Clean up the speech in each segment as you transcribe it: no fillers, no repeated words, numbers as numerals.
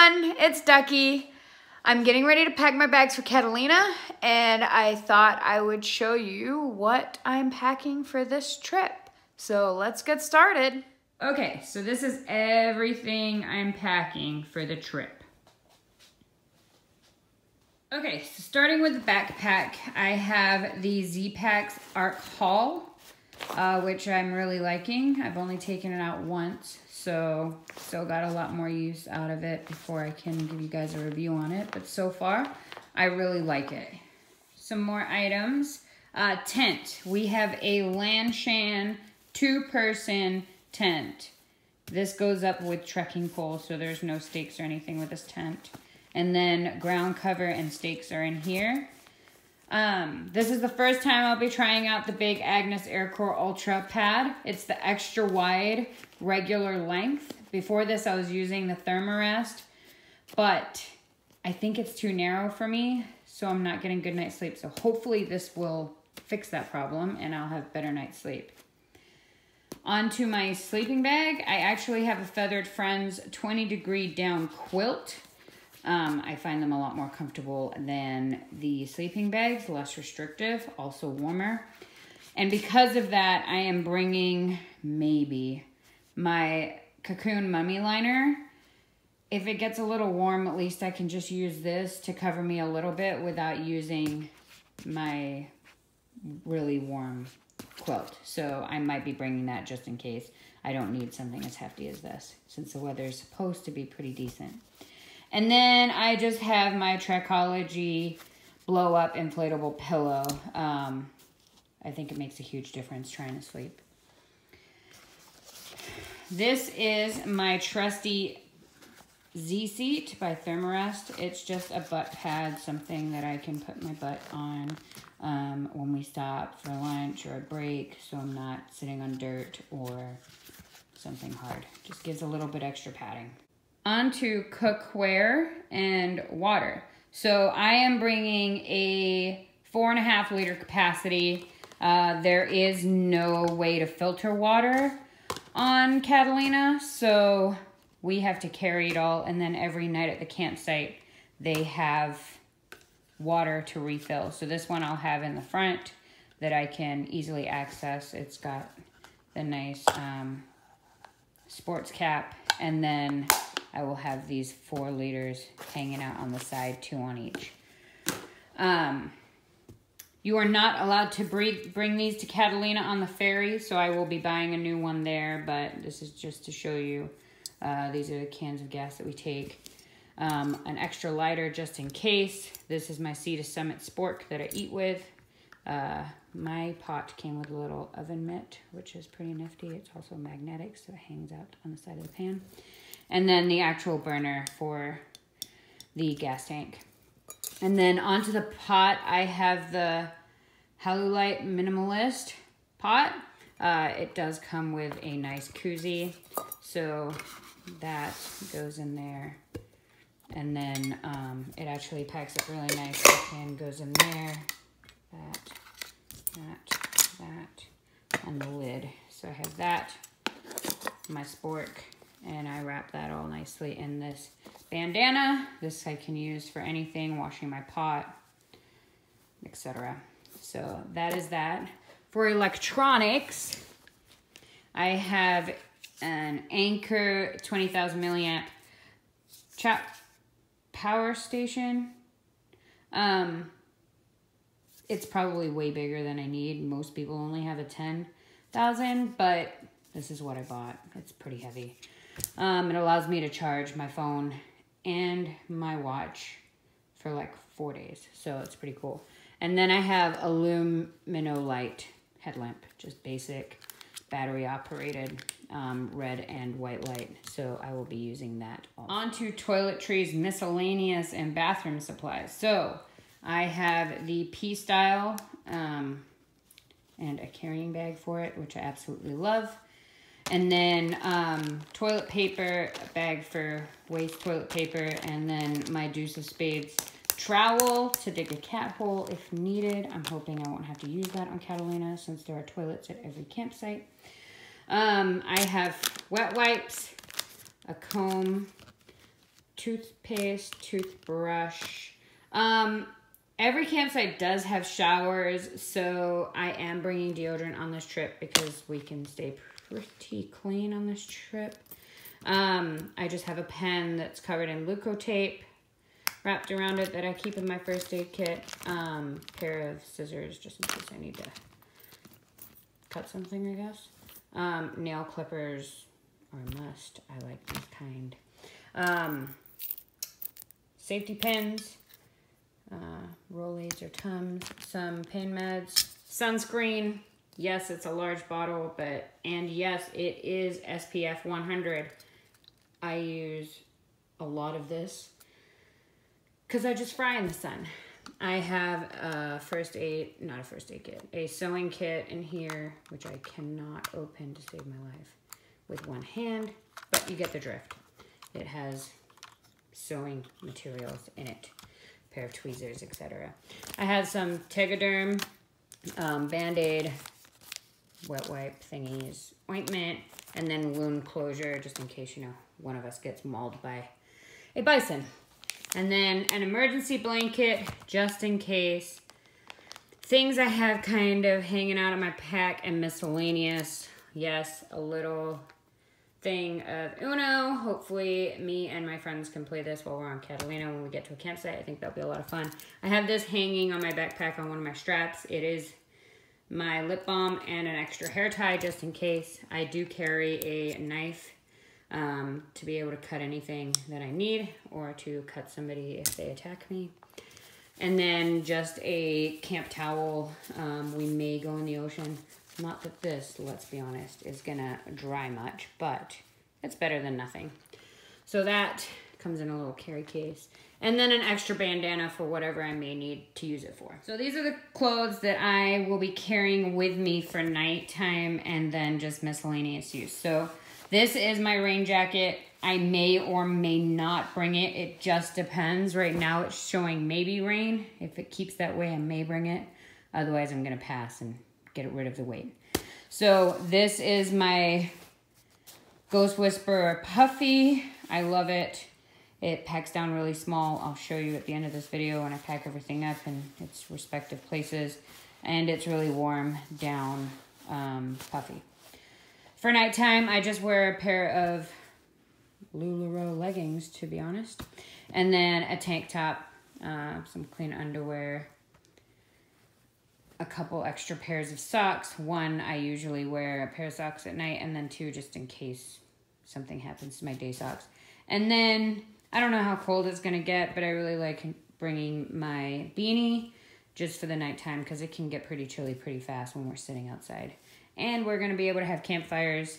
everyone, it's Ducky. I'm getting ready to pack my bags for Catalina, and I thought I would show you what I'm packing for this trip. So let's get started. Okay, so this is everything I'm packing for the trip. Okay, so starting with the backpack, I have the Z-Packs Arc Haul, which I'm really liking. I've only taken it out once, so still got a lot more use out of it before I can give you guys a review on it. But so far, I really like it. Some more items. Tent. We have a Lanshan 2-person tent. This goes up with trekking poles, so there's no stakes or anything with this tent. And then ground cover and stakes are in here. This is the first time I'll be trying out the Big Agnes Aircore Ultra pad. It's the extra wide, regular length. Before this, I was using the Thermarest, but I think it's too narrow for me, so I'm not getting good night's sleep. So hopefully this will fix that problem and I'll have better night's sleep. Onto my sleeping bag, I actually have a Feathered Friends 20-degree down quilt. I find them a lot more comfortable than the sleeping bags, less restrictive, also warmer. And because of that, I am bringing maybe my Cocoon Mummy Liner. If it gets a little warm, at least I can just use this to cover me a little bit without using my really warm quilt. So I might be bringing that just in case. I don't need something as hefty as this, since the weather is supposed to be pretty decent. And then I just have my Trekology blow-up inflatable pillow. I think it makes a huge difference trying to sleep. This is my trusty Z-Seat by Thermarest. It's just a butt pad, something that I can put my butt on when we stop for lunch or a break, so I'm not sitting on dirt or something hard. Just gives a little bit extra padding. Onto cookware and water. So I am bringing a 4.5 liter capacity. There is no way to filter water on Catalina, so we have to carry it all. And then every night at the campsite, they have water to refill. So this one I'll have in the front that I can easily access. It's got the nice sports cap, and then I will have these 4 liters hanging out on the side, 2 on each. You are not allowed to bring these to Catalina on the ferry, so I will be buying a new one there, but this is just to show you. These are the cans of gas that we take. An extra lighter just in case. This is my Sea to Summit spork that I eat with. My pot came with a little oven mitt, which is pretty nifty. It's also magnetic, so it hangs out on the side of the pan. And then the actual burner for the gas tank. And then onto the pot, I have the Halulite Minimalist pot. It does come with a nice koozie, so that goes in there. And then it actually packs up really nice. The can goes in there, that, and the lid. So I have that, my spork, and I wrap that all nicely in this bandana. This I can use for anything, washing my pot, etc. So that is that. For electronics, I have an Anker 20,000 milliamp power station. It's probably way bigger than I need. Most people only have a 10,000, but this is what I bought. It's pretty heavy. It allows me to charge my phone and my watch for like 4 days. So it's pretty cool. And then I have a Luminolight headlamp, just basic battery operated red and white light. So I will be using that also. On to toiletries, miscellaneous, and bathroom supplies. So I have the P-Style and a carrying bag for it, which I absolutely love. And then toilet paper, a bag for waste toilet paper, and then my Deuce of Spades trowel to dig a cat hole if needed. I'm hoping I won't have to use that on Catalina since there are toilets at every campsite. I have wet wipes, a comb, toothpaste, toothbrush. Every campsite does have showers, so I am bringing deodorant on this trip because we can stay pretty clean on this trip. I just have a pen that's covered in Leukotape wrapped around it that I keep in my first aid kit. Pair of scissors just in case I need to cut something, I guess. Nail clippers are a must. I like this kind. Safety pins, Rolaids or Tums, some pain meds, sunscreen. Yes, it's a large bottle, and yes, it is SPF 100. I use a lot of this because I just fry in the sun. I have a a sewing kit in here, which I cannot open to save my life with one hand, but you get the drift. It has sewing materials in it, a pair of tweezers, etc. I have some Tegaderm, Band-Aid, wet wipe thingies, ointment, and then wound closure, just in case, you know, one of us gets mauled by a bison. And then an emergency blanket, just in case. Things I have kind of hanging out of my pack and miscellaneous. Yes, a little thing of Uno. Hopefully me and my friends can play this while we're on Catalina when we get to a campsite. I think that'll be a lot of fun. I have this hanging on my backpack on one of my straps. It is my lip balm and an extra hair tie just in case. I do carry a knife to be able to cut anything that I need or to cut somebody if they attack me. And then just a camp towel. We may go in the ocean. Not that this, let's be honest, is gonna dry much, but it's better than nothing. So that comes in a little carry case. And then an extra bandana for whatever I may need to use it for. So these are the clothes that I will be carrying with me for nighttime and then just miscellaneous use. So this is my rain jacket. I may or may not bring it. It just depends. Right now it's showing maybe rain. If it keeps that way, I may bring it. Otherwise, I'm gonna pass and get rid of the weight. So this is my Ghost Whisperer Puffy. I love it. It packs down really small. I'll show you at the end of this video when I pack everything up in its respective places. And it's really warm down puffy. For nighttime, I just wear a pair of LuLaRoe leggings, to be honest. And then a tank top, some clean underwear, a couple extra pairs of socks. One, I usually wear a pair of socks at night, and then two just in case something happens to my day socks. And then, I don't know how cold it's gonna get, but I really like bringing my beanie just for the nighttime because it can get pretty chilly pretty fast when we're sitting outside. And we're gonna be able to have campfires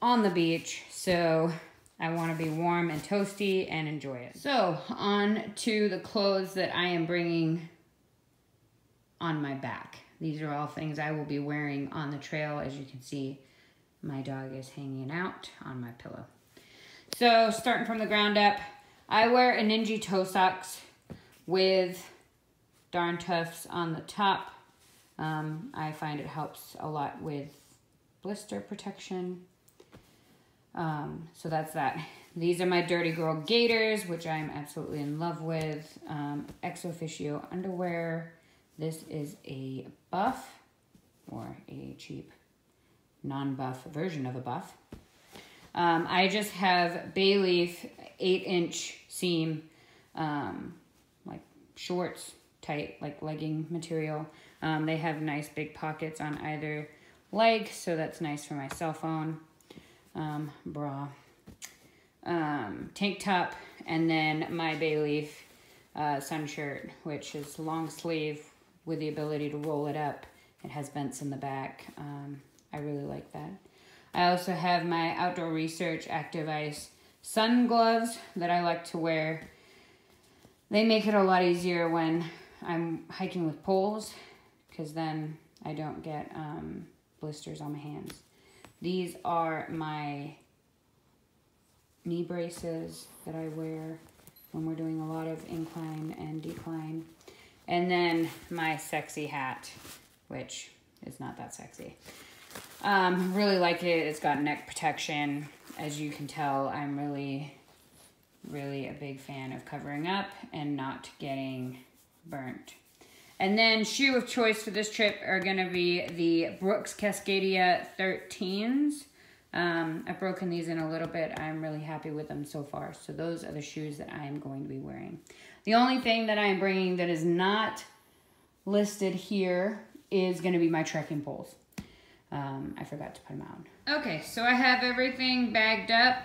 on the beach, so I wanna be warm and toasty and enjoy it. So, on to the clothes that I am bringing on my back. These are all things I will be wearing on the trail. As you can see, my dog is hanging out on my pillow. So, starting from the ground up, I wear a Ninja toe socks with Darn Toughs on the top. I find it helps a lot with blister protection. So that's that. These are my Dirty Girl Gaiters, which I'm absolutely in love with. Ex Officio underwear. This is a buff, or a cheap non-buff version of a buff. I just have Bayleaf 8-inch seam, like shorts, tight, like legging material. They have nice big pockets on either leg, so that's nice for my cell phone, bra, tank top, and then my Bayleaf sun shirt, which is long sleeve with the ability to roll it up. It has vents in the back. I really like that. I also have my Outdoor Research Active Ice sun gloves that I like to wear. They make it a lot easier when I'm hiking with poles, because then I don't get blisters on my hands. These are my knee braces that I wear when we're doing a lot of incline and decline. And then my sexy hat, which is not that sexy. Really like it. It's got neck protection. As you can tell, I'm really really a big fan of covering up and not getting burnt. And then shoe of choice for this trip are gonna be the Brooks Cascadia 13s. I've broken these in a little bit. I'm really happy with them so far. So those are the shoes that I am going to be wearing. The only thing that I am bringing that is not listed here is going to be my trekking poles. I forgot to put them out. Okay, so I have everything bagged up.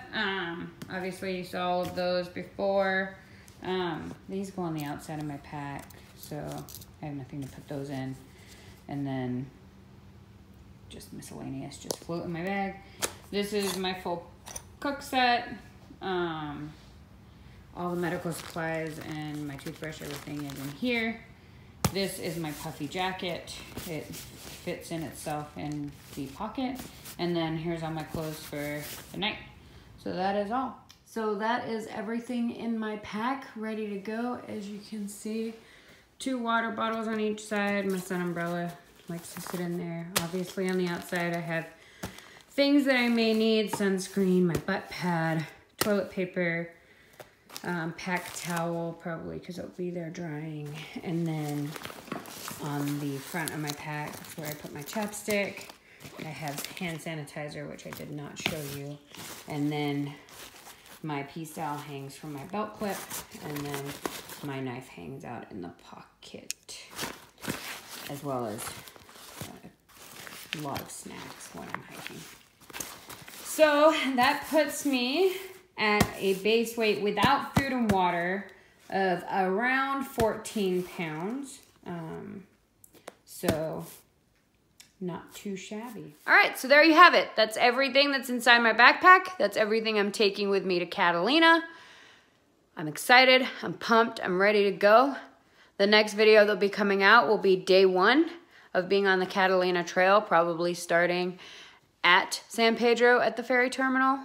Obviously you saw all of those before. These go on the outside of my pack, so I have nothing to put those in. And then just miscellaneous, just float in my bag. This is my full cook set. All the medical supplies and my toothbrush, everything is in here. This is my puffy jacket. It fits in itself in the pocket. And then here's all my clothes for the night. So that is all. So that is everything in my pack, ready to go. As you can see, 2 water bottles on each side. My sun umbrella likes to sit in there. Obviously on the outside I have things that I may need: sunscreen, my butt pad, toilet paper, pack towel, probably because it'll be there drying. And then on the front of my pack, that's where I put my chapstick. I have hand sanitizer, which I did not show you. And then my peace towel hangs from my belt clip. And then my knife hangs out in the pocket, as well as a lot of snacks when I'm hiking. So that puts me at a base weight without food and water of around 14 pounds. So not too shabby. All right, so there you have it. That's everything that's inside my backpack. That's everything I'm taking with me to Catalina. I'm excited, I'm pumped, I'm ready to go. The next video that'll be coming out will be day 1 of being on the Catalina Trail, probably starting at San Pedro at the ferry terminal,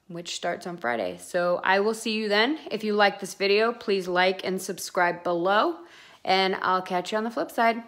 which starts on Friday. So I will see you then. If you like this video, please like and subscribe below, and I'll catch you on the flip side.